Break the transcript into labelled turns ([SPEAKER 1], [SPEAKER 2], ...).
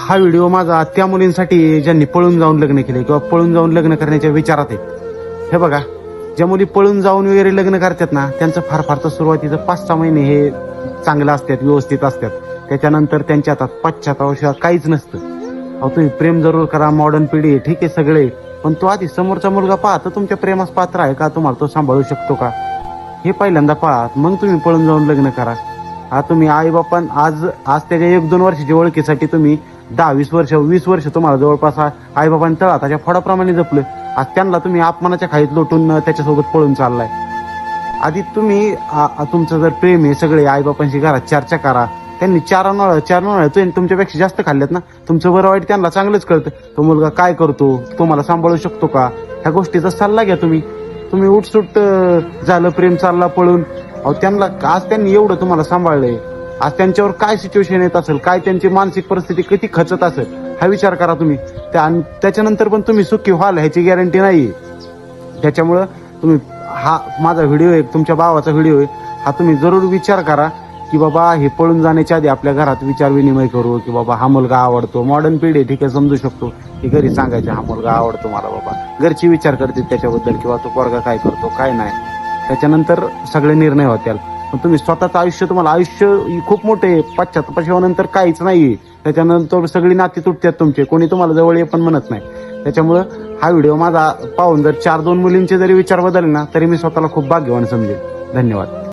[SPEAKER 1] हा व्हिडिओ माझा त्या मुलींसाठी ज्यांनी पळून जाऊन लग्न केले किंवा पळून जाऊन लग्न करण्याच्या विचारात आहेत. हे बघा, ज्या मुली पळून जाऊन वगैरे लग्न करतात ना, त्यांचं फार फार तर सुरुवातीचं 5-6 महिने हे चांगलं असतात, व्यवस्थित असतात. त्याच्यानंतर त्यांच्या हातात पश्चातापाशिवाय काहीच नसतं. अहो, तुम्ही प्रेम जरूर करा, मॉडर्न पिढी आहे, ठीक आहे सगळे, पण तो आधी समोरचा मुलगा पहा तर तुमच्या प्रेमास पात्र आहे का, तुम्हाला तो सांभाळू शकतो का, हे पहिल्यांदा पहा, मग तुम्ही पळून जाऊन लग्न करा. हा तुम्ही आई बापान आज त्याच्या 1-2 वर्षाच्या ओळखीसाठी तुम्ही 10-20 वर्ष 20 वर्ष तुम्हाला जवळपास आई बाबांनी तळहाताच्या फोडाप्रमाणे जपलं. आज त्यांना तुम्ही अपमानाच्या खाईत लोटून त्याच्यासोबत पळून चाललाय. आधी तुम्ही तुमचं जर प्रेम आहे, सगळे आई बापांशी घरात चर्चा करा. त्यांनी 4 उन्हाळ्यात तुमच्यापेक्षा जास्त खाल्ल्यात ना, तुमचं बरं वाईट त्यांना चांगलंच कळतं. तो मुलगा काय करतो, तुम्हाला सांभाळू शकतो का, ह्या गोष्टीचा सल्ला घ्या. तुम्ही उठसूट झालं, प्रेम चालला पळून. अहो, आज त्यांनी एवढं तुम्हाला सांभाळलंय, आज त्यांच्यावर काय सिच्युएशन येत असेल, काय त्यांची मानसिक परिस्थिती किती खचत असेल, हा विचार करा तुम्ही. त्याच्यानंतर पण तुम्ही सुखी व्हाल ह्याची गॅरंटी नाही. त्याच्यामुळं तुम्ही हा माझा व्हिडिओ आहे, तुमच्या भावाचा व्हिडिओ आहे, हा तुम्ही जरूर विचार करा की बाबा हे पळून जाण्याच्या आधी आपल्या घरात विचार विनिमय करू की बाबा हा मुलगा आवडतो. मॉडर्न पिढी ठीक आहे, समजू शकतो की घरी सांगायचे हा मुलगा आवडतो मला, बाबा घरची विचार करते त्याच्याबद्दल किंवा तो पोरगा काय करतो काय नाही. त्याच्यानंतर सगळे निर्णय होतील. पण तुम्ही स्वतःचं आयुष्य, तुम्हाला आयुष्य खूप मोठे, पश्चातापाशिवाय काहीच नाहीये. त्याच्यानंतर सगळी नाती तुटतात तुमचे, कोणी तुम्हाला जवळ ये पण म्हणत नाही. त्याच्यामुळं हा व्हिडिओ माझा पाहून जर 4-2 मुलींचे जरी विचार बदलले ना, तरी मी स्वतःला खूप भाग्यवान समजेल. धन्यवाद.